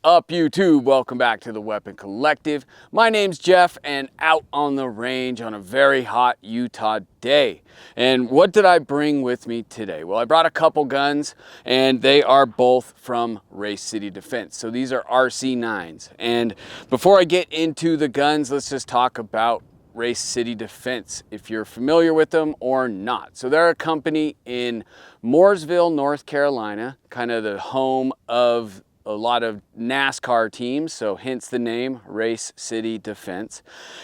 up, YouTube? Welcome back to the Weapon Collective. My name's Jeff, and out on the range on a very hot Utah day. And what did I bring with me today? Well, I brought a couple guns, and they are both from Race City Defense. So these are RC9s. And before I get into the guns, let's just talk about Race City Defense, if you're familiar with them or not. So they're a company in Mooresville, North Carolina, kind of the home of a lot of NASCAR teams, so hence the name Race City Defense.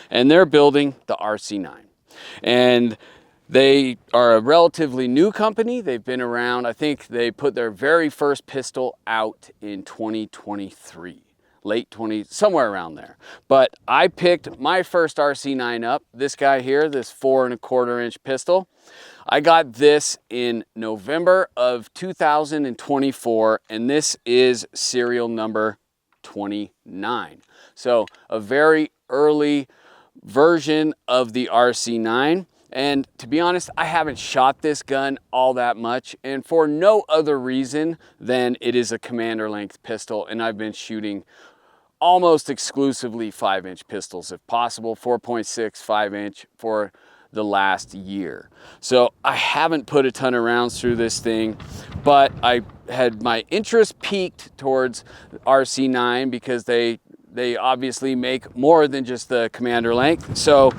And they're building the RC9. And they are a relatively new company. They've been around, I think they put their very first pistol out in 2023. Late 20, somewhere around there. But I picked my first RC9 up, this guy here, this 4 1/4 inch pistol. I got this in November of 2024, and this is serial number 29. So a very early version of the RC9. And to be honest, I haven't shot this gun all that much, and for no other reason than it is a commander length pistol, and I've been shooting almost exclusively 5-inch pistols if possible, 4.6, 5-inch for the last year. So I haven't put a ton of rounds through this thing, but I had my interest peaked towards RC9 because they obviously make more than just the commander length. So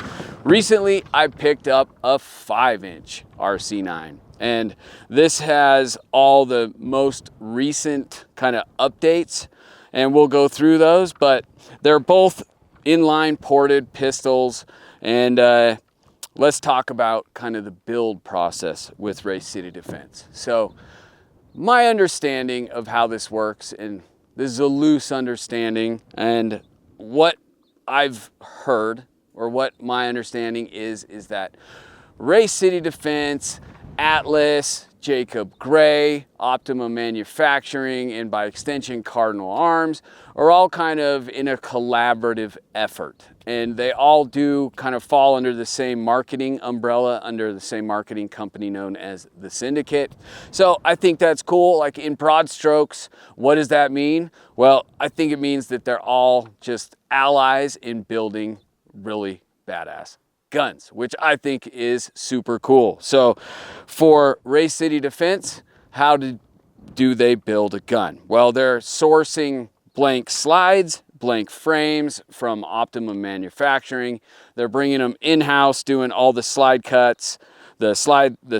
recently I picked up a 5-inch RC9. And this has all the most recent kind of updates, and we'll go through those, but they're both inline ported pistols. And let's talk about kind of the build process with Race City Defense. So my understanding of how this works, and this is a loose understanding, and what I've heard, or what my understanding is that Race City Defense, Atlas, Jacob Gray, Optimum Manufacturing, and by extension Cardinal Arms are all kind of in a collaborative effort. And they all do kind of fall under the same marketing umbrella, under the same marketing company known as the Syndicate. So I think that's cool. Like, in broad strokes, what does that mean? Well, I think it means that they're all just allies in building really badass guns, which I think is super cool. So for Race City Defense, how do they build a gun? Well, they're sourcing blank slides, blank frames from Optimum Manufacturing. They're bringing them in-house, doing all the slide cuts, the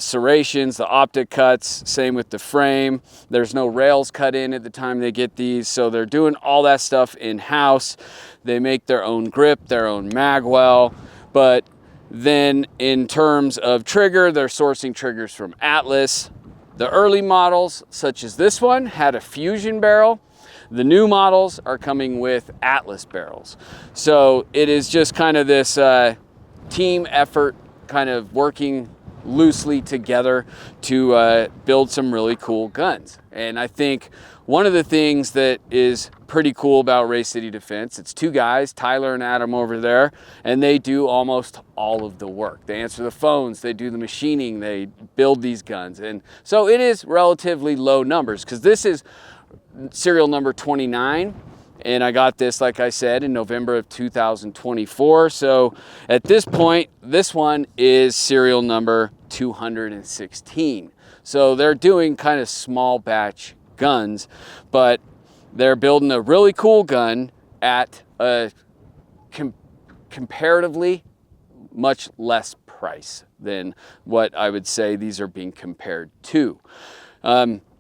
serrations, the optic cuts, same with the frame. There's no rails cut in at the time they get these, so they're doing all that stuff in-house. They make their own grip, their own magwell, but then in terms of trigger, they're sourcing triggers from Atlas. The early models, such as this one, had a fusion barrel. The new models are coming with Atlas barrels. So it is just kind of this team effort, kind of working loosely together to build some really cool guns. And I think one of the things that is pretty cool about Race City Defense, it's two guys, Tyler and Adam over there, and they do almost all of the work. They answer the phones, they do the machining, they build these guns. And so it is relatively low numbers, because this is serial number 29. And I got this, like I said, in November of 2024. So at this point, this one is serial number 216. So they're doing kind of small batch guns, but they're building a really cool gun at a comparatively much less price than what I would say these are being compared to.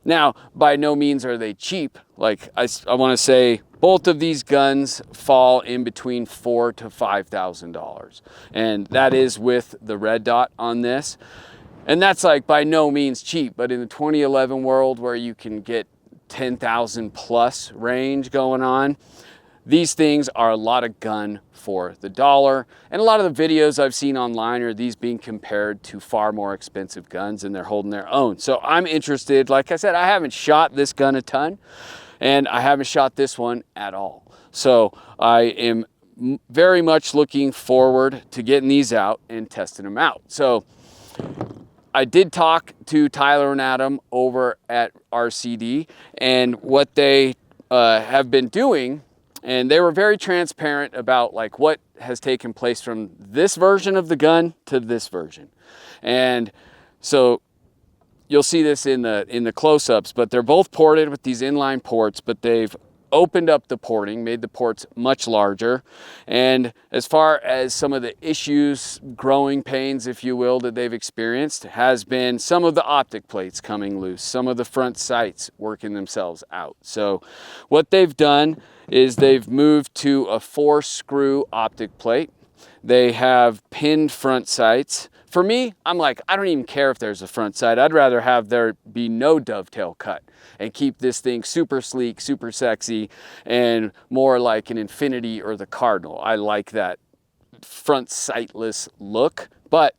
Now, by no means are they cheap. Like, I want to say both of these guns fall in between $4,000 to $5,000. And that is with the red dot on this. And that's like by no means cheap, but in the 2011 world where you can get 10,000 plus range going on, these things are a lot of gun for the dollar. And a lot of the videos I've seen online are these being compared to far more expensive guns, and they're holding their own. So I'm interested. Like I said, I haven't shot this gun a ton, and I haven't shot this one at all. So I am very much looking forward to getting these out and testing them out. So I did talk to Tyler and Adam over at RCD, and what they have been doing, and they were very transparent about like what has taken place from this version of the gun to this version. And so you'll see this in the close-ups, but they're both ported with these inline ports, but they've opened up the porting, made the ports much larger. And as far as some of the issues, growing pains, if you will, that they've experienced, has been some of the optic plates coming loose, some of the front sights working themselves out. So what they've done is they've moved to a 4-screw optic plate. They have pinned front sights. For me, I'm like, I don't even care if there's a front sight. I'd rather have there be no dovetail cut and keep this thing super sleek, super sexy, and more like an Infinity or the Cardinal. I like that front sightless look, but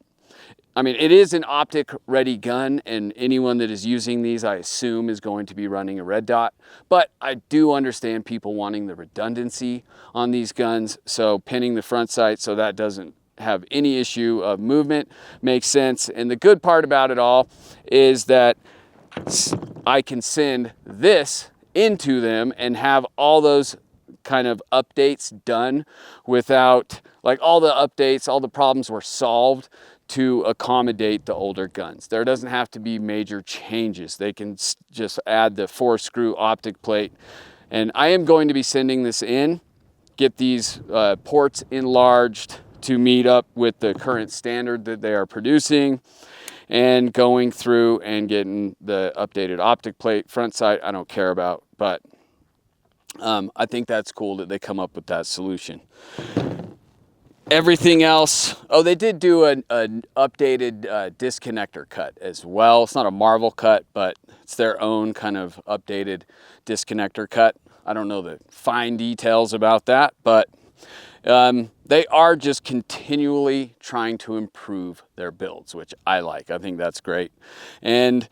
I mean, it is an optic ready gun, and anyone that is using these, I assume, is going to be running a red dot. But I do understand people wanting the redundancy on these guns, so pinning the front sight so that doesn't have any issue of movement makes sense. And the good part about it all is that I can send this into them and have all those kind of updates done without, like, all the updates, all the problems were solved to accommodate the older guns. There doesn't have to be major changes. They can just add the 4-screw optic plate. And I am going to be sending this in, get these ports enlarged to meet up with the current standard that they are producing, and going through and getting the updated optic plate. Front sight I don't care about, but I think that's cool that they come up with that solution. Everything else, oh, they did do an updated disconnector cut as well. It's not a Marvel cut, but it's their own kind of updated disconnector cut. I don't know the fine details about that, but they are just continually trying to improve their builds, which I like. I think that's great. And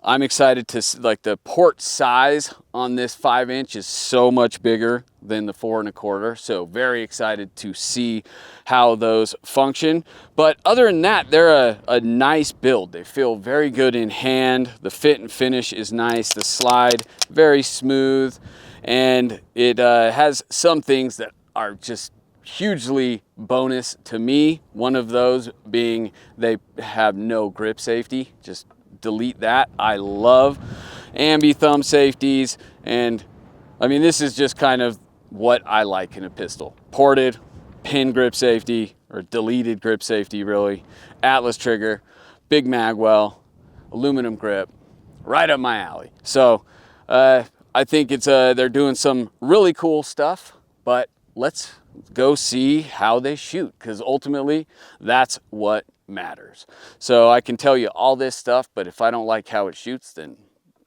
I'm excited to see, like, the port size on this 5-inch is so much bigger than the 4 1/4. So very excited to see how those function. But other than that, they're a nice build. They feel very good in hand. The fit and finish is nice. The slide, very smooth. And it has some things that are just hugely bonus to me. One of those being they have no grip safety. Just delete that. I love ambi thumb safeties, and I mean, this is just kind of what I like in a pistol. Ported, pin grip safety, or deleted grip safety really, Atlas trigger, big magwell, aluminum grip, right up my alley. So I think it's they're doing some really cool stuff, but let's go see how they shoot, because ultimately that's what matters. So I can tell you all this stuff, but if I don't like how it shoots, then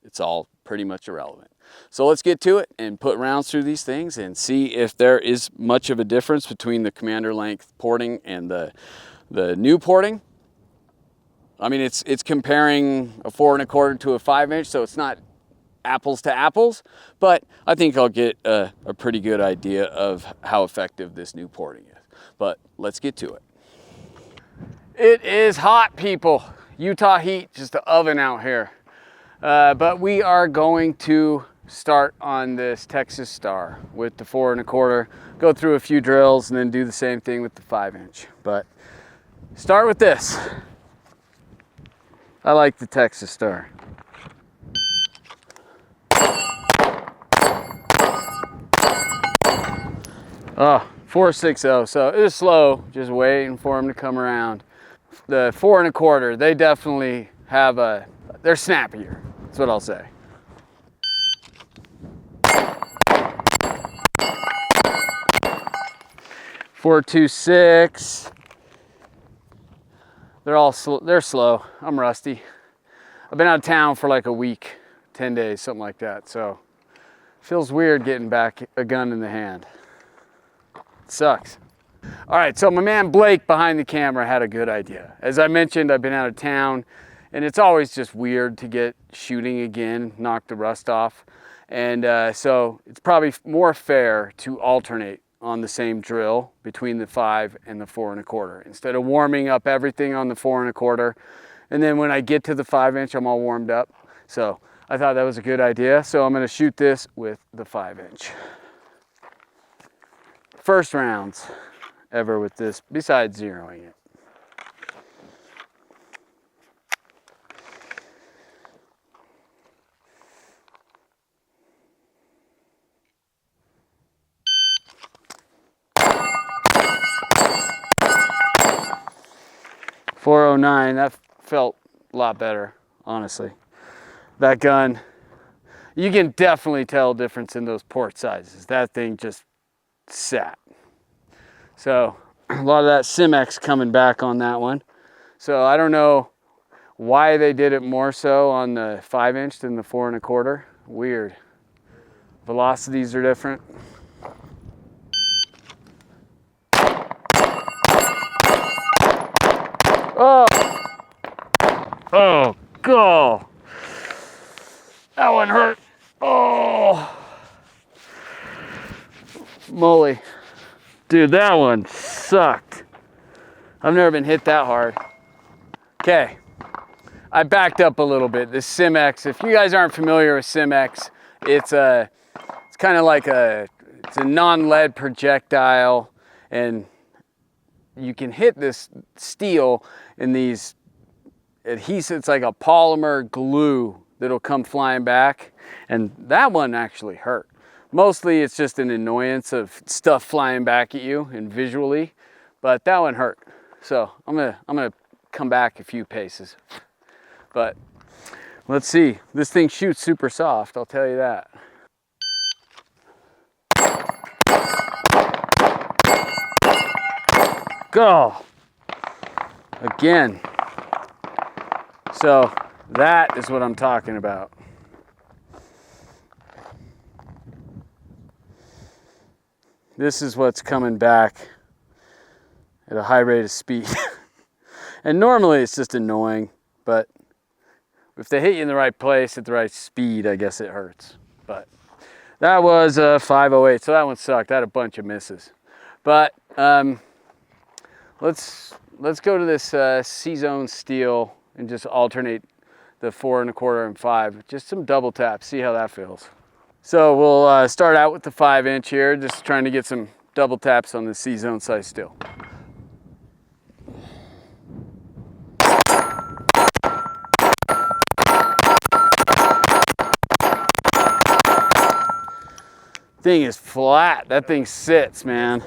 it's all pretty much irrelevant. So let's get to it and put rounds through these things and see if there is much of a difference between the commander length porting and the new porting. I mean, it's comparing a 4 1/4 to a 5-inch, so it's not apples to apples, but I think I'll get a pretty good idea of how effective this new porting is. But let's get to it. It is hot, people. Utah heat, just an oven out here. But we are going to start on this Texas Star with the 4 1/4, go through a few drills, and then do the same thing with the 5-inch. But start with this. I like the Texas Star. Oh, 4.60, so it was slow, just waiting for them to come around. The 4 1/4, they definitely have they're snappier, that's what I'll say. .426, they're slow. I'm rusty. I've been out of town for like a week, 10 days, something like that, so feels weird getting back a gun in the hand. Sucks. All right, so my man Blake behind the camera had a good idea. As I mentioned, I've been out of town, and it's always just weird to get shooting again, knock the rust off. And so it's probably more fair to alternate on the same drill between the 5 and the 4 1/4. Instead of warming up everything on the 4 1/4, and then when I get to the 5-inch, I'm all warmed up. So I thought that was a good idea. So I'm gonna shoot this with the 5-inch. First rounds ever with this, besides zeroing it. .409, that felt a lot better, honestly. That gun, you can definitely tell a difference in those port sizes. That thing just sat. So a lot of that Simex coming back on that one. So I don't know why they did it more so on the 5-inch than the 4 1/4. Weird. Velocities are different. Oh, oh, God. That one hurt. Oh, moly. Dude, that one sucked. I've never been hit that hard. Okay, I backed up a little bit. This Simex, if you guys aren't familiar with Simex, it's kind of like it's a non-lead projectile, and you can hit this steel in these adhesives. It's like a polymer glue that'll come flying back, and that one actually hurt. Mostly it's just an annoyance of stuff flying back at you and visually, but that one hurt. So I'm gonna come back a few paces. But let's see. This thing shoots super soft, I'll tell you that. Go again. So that is what I'm talking about. This is what's coming back at a high rate of speed. And normally it's just annoying, but if they hit you in the right place at the right speed, I guess it hurts. But that was a 508, so that one sucked. I had a bunch of misses. But let's go to this C-Zone steel and just alternate the 4 1/4 and 5. Just some double taps, see how that feels. So we'll start out with the 5-inch here, just trying to get some double taps on the C-Zone size steel. Thing is flat. That thing sits, man.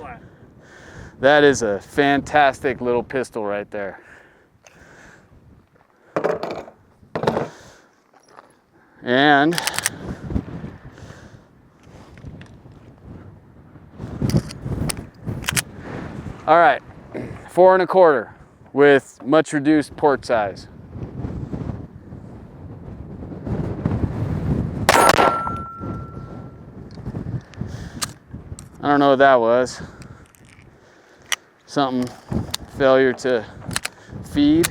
That is a fantastic little pistol right there. And all right, 4 1/4 with much reduced port size. I don't know what that was. Something, failure to feed.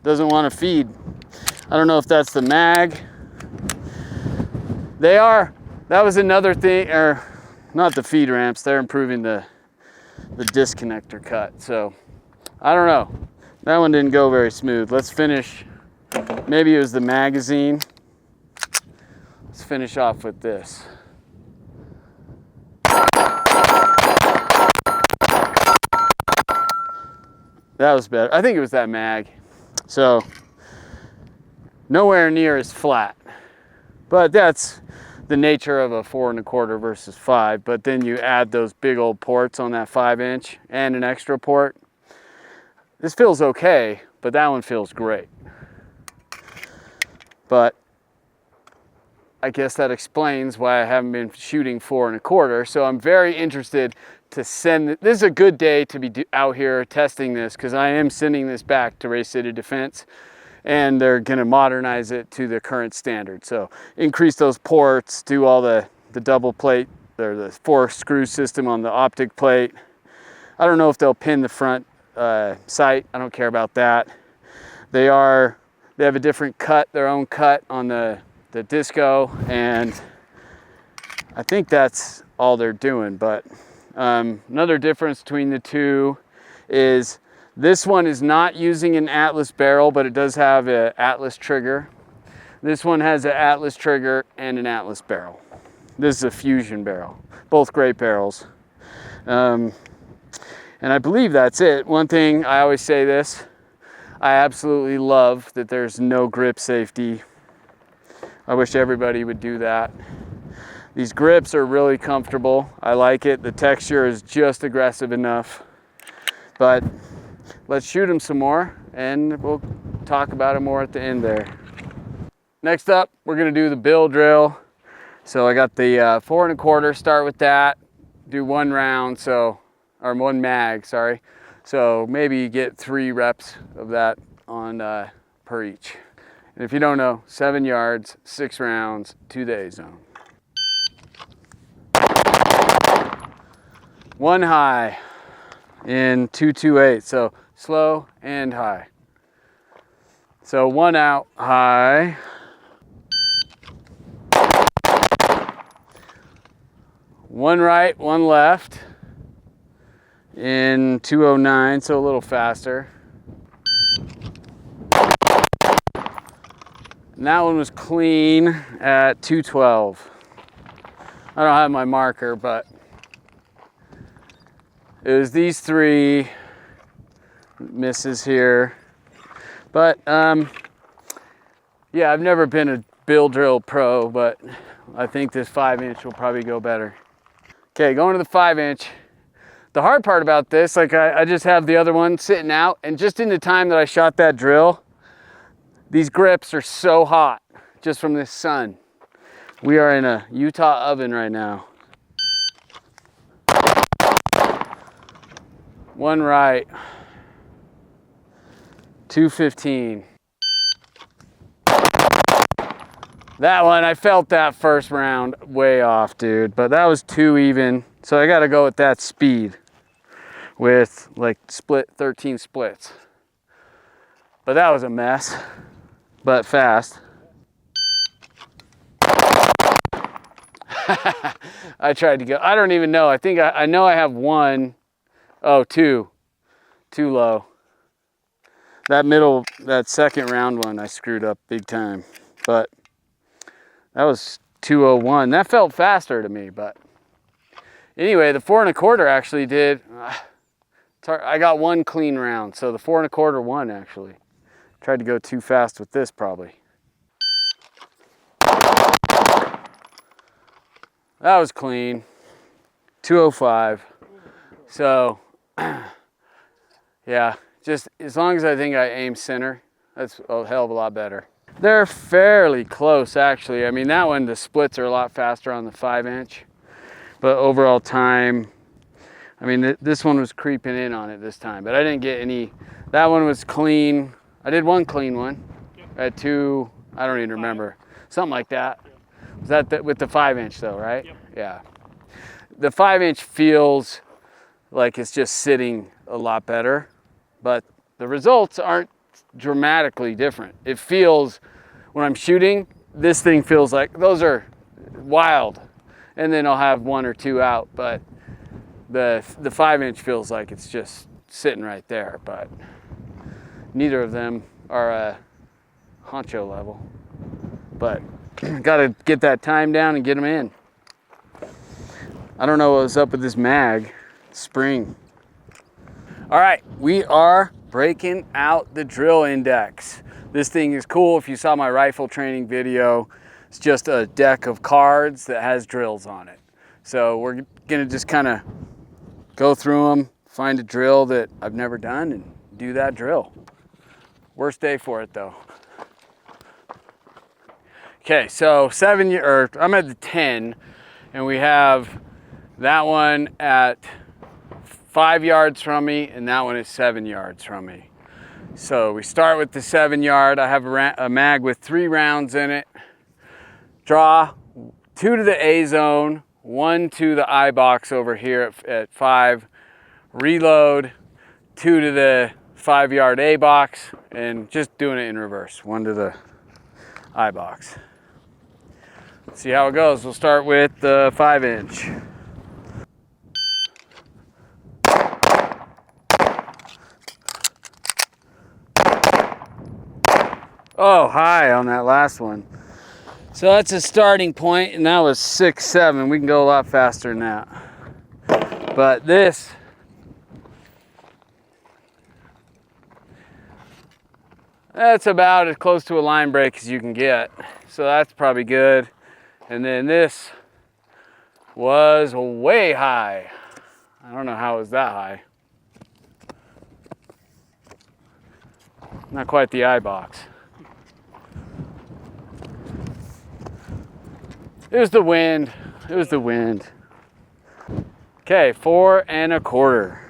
Doesn't want to feed. I don't know if that's the mag. That was another thing, or not the feed ramps, they're improving the disconnector cut. So I don't know. That one didn't go very smooth. Let's finish, maybe it was the magazine. Let's finish off with this. That was better. I think it was that mag. So nowhere near as flat, but that's the nature of a 4 1/4 versus 5. But then you add those big old ports on that 5-inch and an extra port. This feels okay, but that one feels great. But I guess that explains why I haven't been shooting 4 1/4. So I'm very interested to send, this is a good day to be out here testing this, because I am sending this back to Race City Defense, and they're gonna modernize it to the current standard. So increase those ports, do all the double plate, or the 4 screw system on the optic plate. I don't know if they'll pin the front sight. I don't care about that. They have a different cut, their own cut on the disco, and I think that's all they're doing. But Another difference between the two is this one is not using an Atlas barrel, but it does have an Atlas trigger. This one has an Atlas trigger and an Atlas barrel. This is a Fusion barrel, both great barrels. And I believe that's it. One thing, I always say this, I absolutely love that there's no grip safety. I wish everybody would do that. These grips are really comfortable. I like it. The texture is just aggressive enough. But let's shoot them some more and we'll talk about it more at the end there. Next up, we're gonna do the bill drill. So I got the 4 1/4, start with that, do 1 round, or 1 mag, sorry. So maybe you get 3 reps of that on per each. And if you don't know, 7 yards, 6 rounds to the A zone. 1 high in 2-2-8, so slow and high. So 1 out high. 1 right, 1 left in 209, so a little faster. And that one was clean at 212. I don't have my marker, but it was these 3 misses here. But yeah, I've never been a bill drill pro, but I think this 5-inch will probably go better. Okay, going to the 5-inch. The hard part about this, like I just have the other one sitting out, and just in the time that I shot that drill, these grips are so hot just from this sun. We are in a Utah oven right now. 1 right, 215. That one, I felt that first round way off, dude, but that was too even. So I gotta go with that speed with like 13 splits. But that was a mess, but fast. I tried to go, I don't even know. I think I know I have 1, oh, 2 too low. That second round one, I screwed up big time, but that was 201. That felt faster to me, but anyway, the 4 1/4 actually did. I got 1 clean round, so the 4 1/4 won actually. Tried to go too fast with this probably. That was clean, 205. So yeah, just as long as I think I aim center, that's a hell of a lot better. They're fairly close actually. I mean, that one, the splits are a lot faster on the 5-inch, but overall time, I mean, this one was creeping in on it this time, but I didn't get any. That one was clean. I did 1 clean one at 2, I don't even remember, something like that. Was that with the 5-inch though, right? Yep. Yeah. The 5-inch feels like it's just sitting a lot better, but the results aren't dramatically different. It feels, when I'm shooting, this thing feels like, those are wild, and then I'll have 1 or 2 out, but the 5-inch feels like it's just sitting right there, but neither of them are a honcho level, but gotta get that time down and get them in. I don't know what was up with this mag spring. All right, we are breaking out the drill index. This thing is cool. If you saw my rifle training video, it's just a deck of cards that has drills on it. So we're gonna just kind of go through them, find a drill that I've never done and do that drill. Worst day for it though. Okay, so I'm at the 10, and we have that one at 5 yards from me, and that one is 7 yards from me. So we start with the 7 yard. I have a mag with 3 rounds in it. Draw 2 to the A zone, 1 to the I box over here at 5. Reload 2 to the 5 yard A box, and just doing it in reverse. 1 to the I box. See how it goes. We'll start with the 5-inch. Oh, high on that last one. So that's a starting point, and that was 6.7. We can go a lot faster than that. But this, that's about as close to a line break as you can get. So that's probably good. And then this was way high. I don't know how it was that high. Not quite the eye box. It was the wind. It was the wind. Okay, 4 1/4.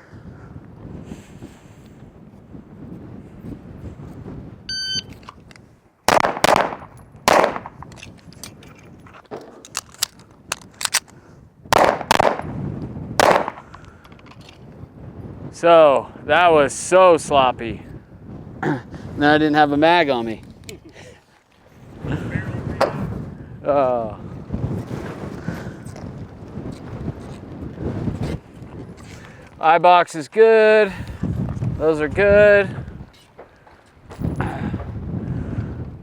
So that was so sloppy. Now I didn't have a mag on me. Oh. Eye box is good. Those are good.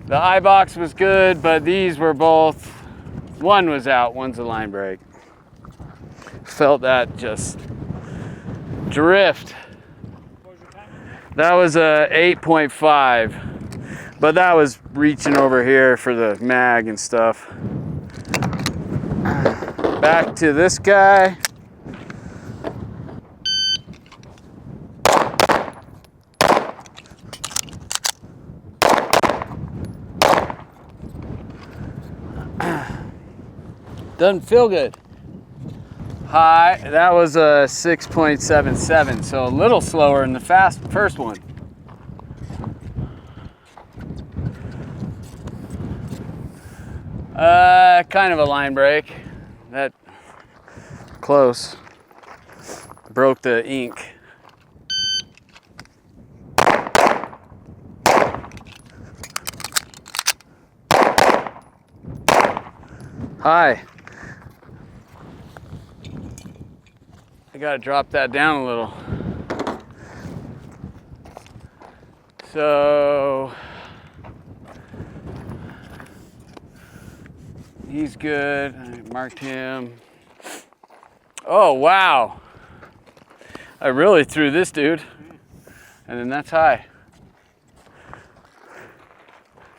The eye box was good, but these were both, one was out, one's a line break. Felt that just drift. That was a 8.5, but that was reaching over here for the mag and stuff. Back to this guy. Doesn't feel good. High, that was a 6.77, so a little slower than the first one. Kind of a line break. That close. Broke the ink. High. I gotta drop that down a little. So he's good. I marked him. Oh, wow. I really threw this dude. And then that's high.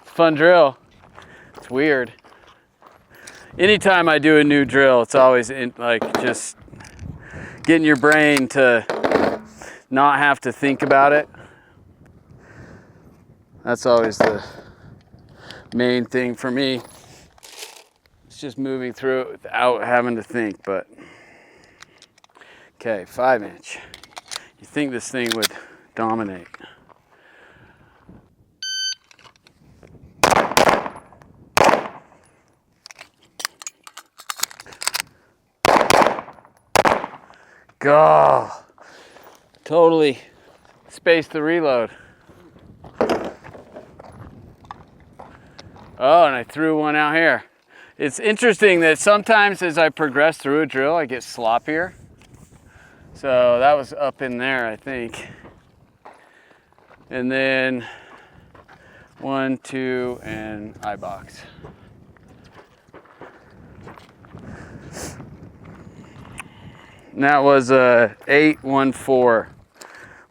Fun drill. It's weird. Anytime I do a new drill, it's always just getting your brain to not have to think about it. That's always the main thing for me. It's just moving through it without having to think, but. Okay, 5-inch. You think this thing would dominate. Go. Totally spaced the reload. Oh, and I threw one out here. It's interesting that sometimes as I progress through a drill, I get sloppier. So that was up in there, I think. And then 1, 2, and eye box. And that was a 8.14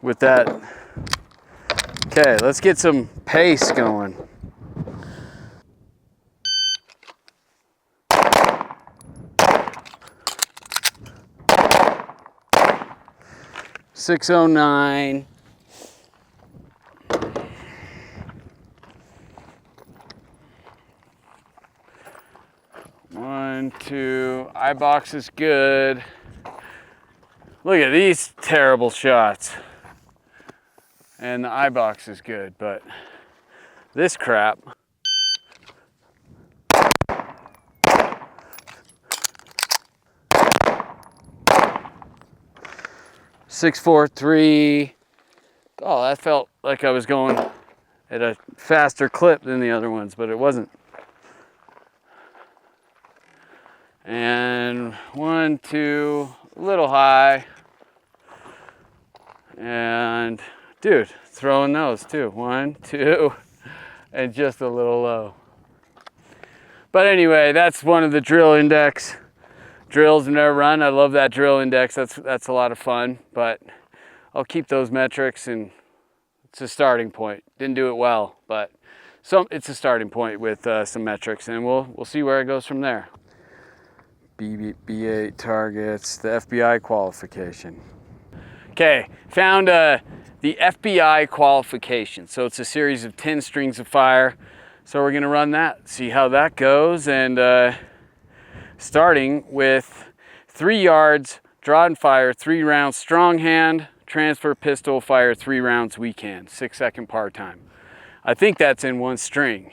with that. Okay, let's get some pace going. .609. One, two. Eye box is good. Look at these terrible shots. And the eye box is good, but this crap. .643. Oh, that felt like I was going at a faster clip than the other ones, but it wasn't. And 1, 2, a little high. And dude, throwing those too. 1, 2, and just a little low. But anyway, that's one of the drill index drills I've never run. I love that drill index. That's a lot of fun, but I'll keep those metrics, and it's a starting point. Didn't do it well, but it's a starting point with some metrics, and we'll see where it goes from there. B8 targets, the FBI qualification. Okay, found the FBI qualification. So it's a series of 10 strings of fire. So we're gonna run that, see how that goes, and starting with 3 yards, draw and fire, 3 rounds strong hand, transfer pistol, fire 3 rounds weak hand, 6-second par time. I think that's in 1 string.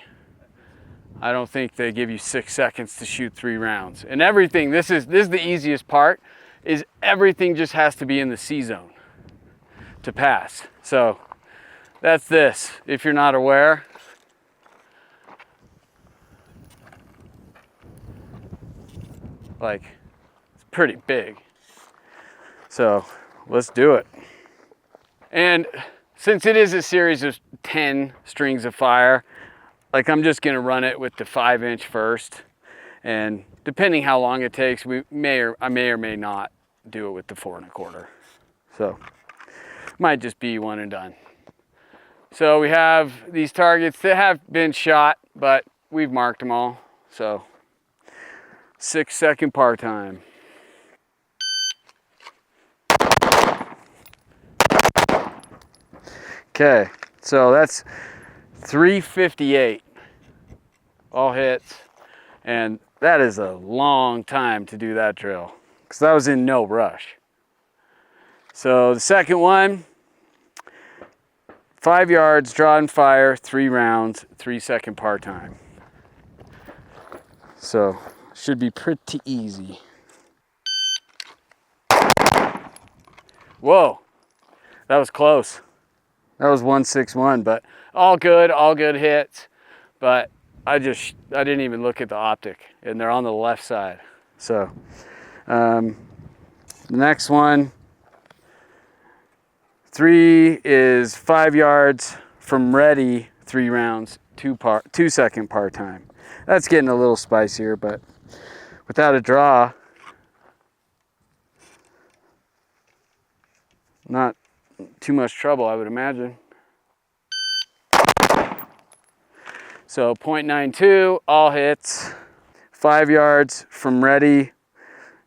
I don't think they give you 6 seconds to shoot 3 rounds. And everything, this is the easiest part, is everything just has to be in the C zone to pass. So that's this, if you're not aware. Like, it's pretty big. So let's do it. And since it is a series of 10 strings of fire, like I'm just gonna run it with the 5-inch first. And depending how long it takes, I may or may not do it with the 4 1/4. So might just be one and done. So we have these targets that have been shot, but we've marked them all. So 6-second par time. Okay, so that's 358, all hits, and that is a long time to do that drill, because I was in no rush. So the second one, 5 yards, draw and fire, 3 rounds, 3-second par time. So should be pretty easy. Whoa, that was close. That was 161, but all good hits. But I didn't even look at the optic, and they're on the left side. So the next one, 3 is 5 yards from ready, 3 rounds, 2-second par time. That's getting a little spicier, but without a draw, not too much trouble, I would imagine. So 0.92, all hits, 5 yards from ready.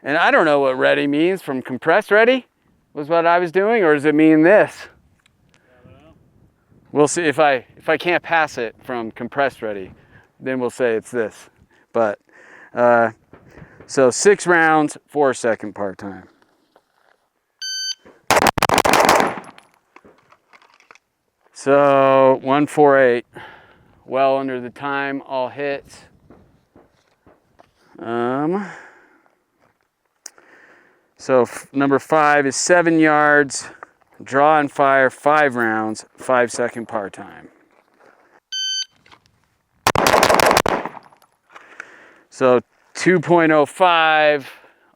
And I don't know what ready means. From compressed ready was what I was doing, or does it mean this? I don't know. We'll see. If I can't pass it from compressed ready, then we'll say it's this. But so 6 rounds, 4-second par time. So 148, well under the time, all hits. So number 5 is 7 yards, draw and fire, 5 rounds, 5-second par time. So 2.05,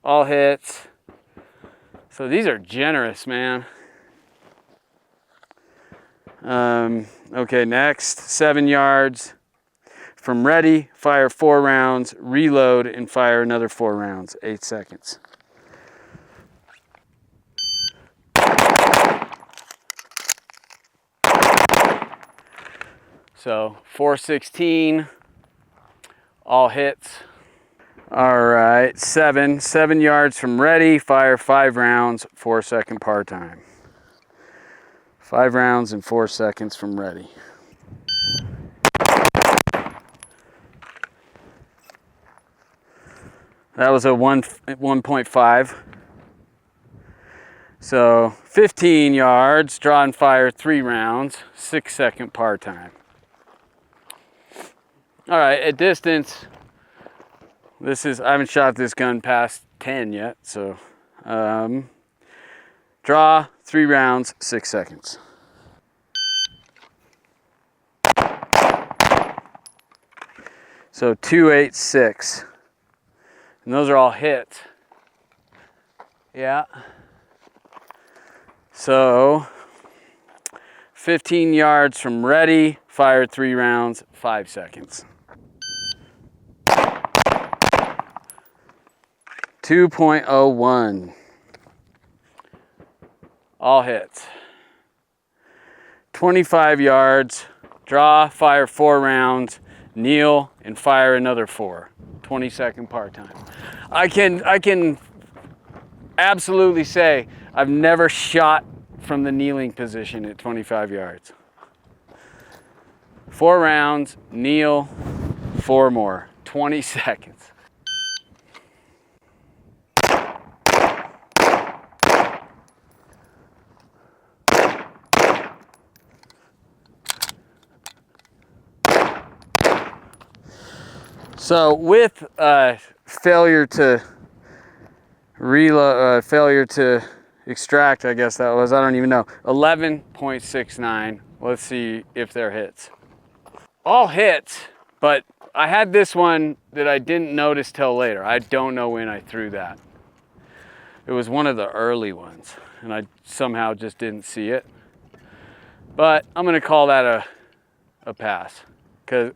all hits. So these are generous, man. Okay, next, 7 yards from ready, fire 4 rounds, reload and fire another 4 rounds, 8 seconds. So 416, all hits. All right, 7 yards from ready, fire 5 rounds, 4-second par time. 5 rounds and 4 seconds from ready. That was a 1.5. So 15 yards, draw and fire 3 rounds, 6-second par time. All right, at distance, I haven't shot this gun past 10 yet, so draw 3 rounds, 6 seconds. So 286. And those are all hits. Yeah. So 15 yards from ready, fired 3 rounds, 5 seconds. 2.01. All hits. 25 yards, draw, fire 4 rounds, kneel, and fire another 4. 20-second par time. I can absolutely say I've never shot from the kneeling position at 25 yards. 4 rounds, kneel, 4 more. 20 seconds. So with failure to reload, failure to extract, I guess that was, I don't even know, 11.69. Let's see if they're hits. All hits, but I had this one that I didn't notice till later. I don't know when I threw that. It was one of the early ones, and I somehow just didn't see it. But I'm gonna call that a pass, because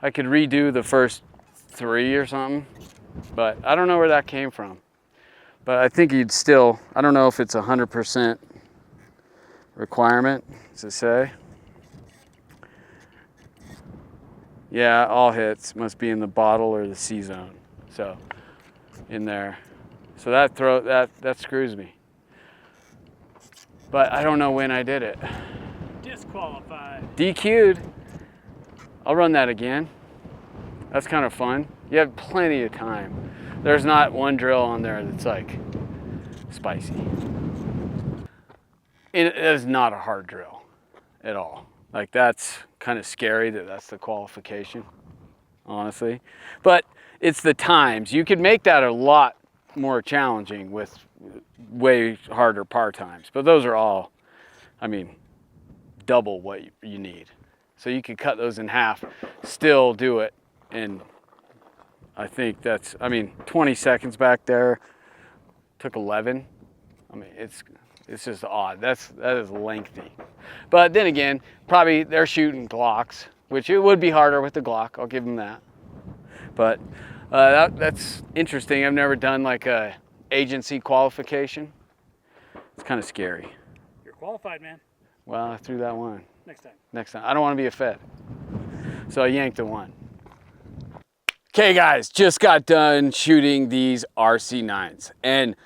I could redo the first 3 or something, but I don't know where that came from. But I think you'd still, I don't know if it's 100% requirement to say. Yeah, all hits must be in the bottle or the C zone. So in there. So that screws me. But I don't know when I did it. Disqualified. DQ'd. I'll run that again. That's kind of fun. You have plenty of time. There's not one drill on there that's like spicy. It is not a hard drill at all. Like, that's kind of scary that that's the qualification, honestly. But it's the times. You could make that a lot more challenging with way harder par times. But those are all, I mean, double what you need. So you could cut those in half, still do it. And I think that's, I mean, 20 seconds back there, took 11. I mean, it's just odd. That is lengthy. But then again, probably they're shooting Glocks, which it would be harder with the Glock. I'll give them that. But that's interesting. I've never done like a agency qualification. It's kind of scary. You're qualified, man. Well, I threw that one. Next time. Next time. I don't want to be a Fed. So I yanked a one. Okay guys, just got done shooting these RC9s. And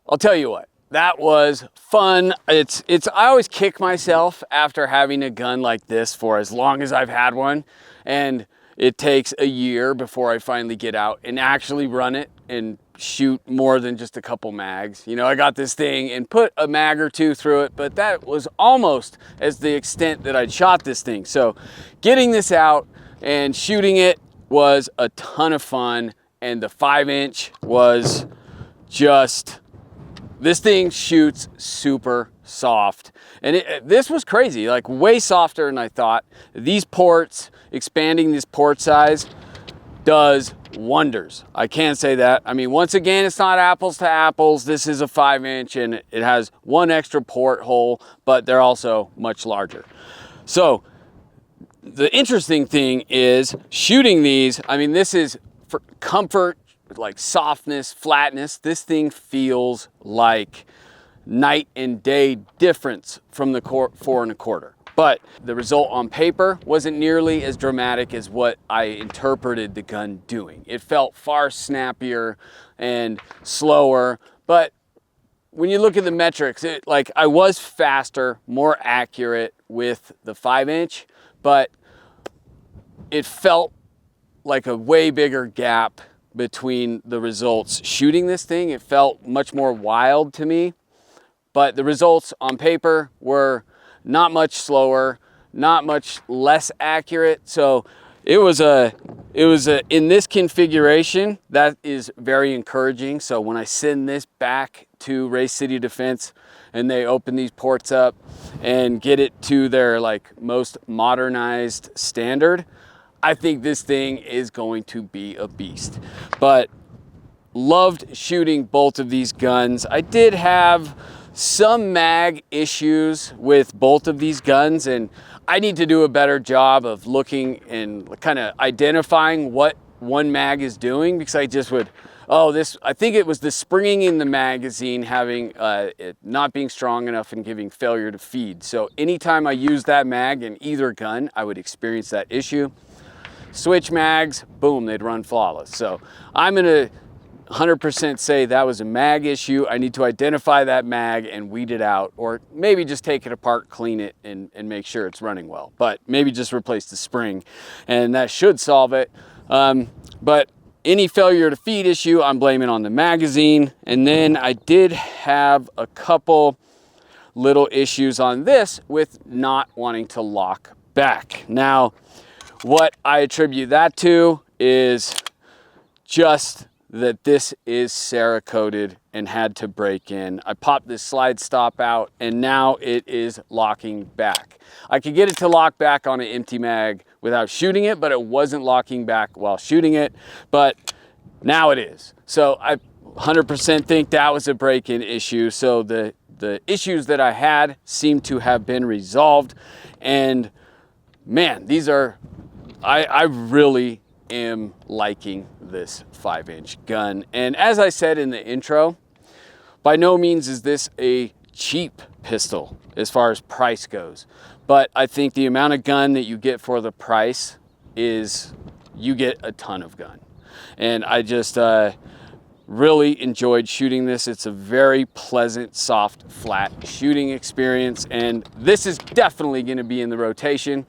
I'll tell you what, that was fun. I always kick myself after having a gun like this for as long as I've had one. And it takes a year before I finally get out and actually run it and shoot more than just a couple mags. You know, I got this thing and put a mag or 2 through it, but that was almost as the extent that I'd shot this thing. So getting this out and shooting it was a ton of fun. And the 5-inch was just, this thing shoots super soft. And this was crazy, like way softer than I thought. These ports, expanding this port size does wonders. I can't say that. I mean, once again, it's not apples to apples. This is a 5-inch and it has one extra port hole, but they're also much larger. So the interesting thing is shooting these, I mean, this is for comfort, like softness, flatness. This thing feels like night and day difference from the 4 1/4. But the result on paper wasn't nearly as dramatic as what I interpreted the gun doing. It felt far snappier and slower, but when you look at the metrics, like I was faster, more accurate with the 5-inch, but it felt like a way bigger gap between the results shooting this thing. It felt much more wild to me, but the results on paper were not much slower, not much less accurate. So it was in this configuration, that is very encouraging. So when I send this back to Race City Defense and they open these ports up and get it to their like most modernized standard, I think this thing is going to be a beast. But loved shooting both of these guns. I did have some mag issues with both of these guns, and I need to do a better job of looking and kind of identifying what one mag is doing, because I just would, I think it was the springing in the magazine having it not being strong enough and giving failure to feed. So anytime I use that mag in either gun, I would experience that issue. Switch mags, boom, they'd run flawless. So I'm gonna 100% say that was a mag issue. I need to identify that mag and weed it out, or maybe just take it apart, clean it, and make sure it's running well. But maybe just replace the spring, and that should solve it. But any failure to feed issue, I'm blaming on the magazine. And then I did have a couple little issues on this with not wanting to lock back. Now, what I attribute that to is just that this is Cerakoted and had to break in. I popped this slide stop out and now it is locking back. I could get it to lock back on an empty mag without shooting it, but it wasn't locking back while shooting it, but now it is. So I 100% think that was a break-in issue. So the issues that I had seem to have been resolved, and man, these are, I really am liking this 5-inch gun. And as I said in the intro, by no means is this a cheap pistol as far as price goes, but I think the amount of gun that you get for the price is, you get a ton of gun. And I just really enjoyed shooting this. It's a very pleasant, soft, flat shooting experience, and this is definitely going to be in the rotation.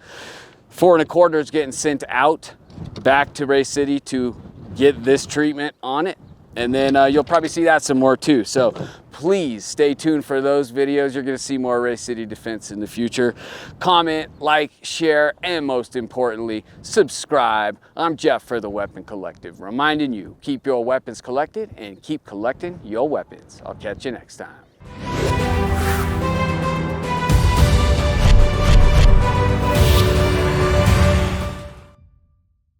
4 1/4 is getting sent out back to Race City to get this treatment on it, and then you'll probably see that some more too. So please stay tuned for those videos. You're going to see more Race City Defense in the future. Comment, like, share, and most importantly, subscribe. I'm Jeff for the Weapon Collective, reminding you, keep your weapons collected and keep collecting your weapons. I'll catch you next time.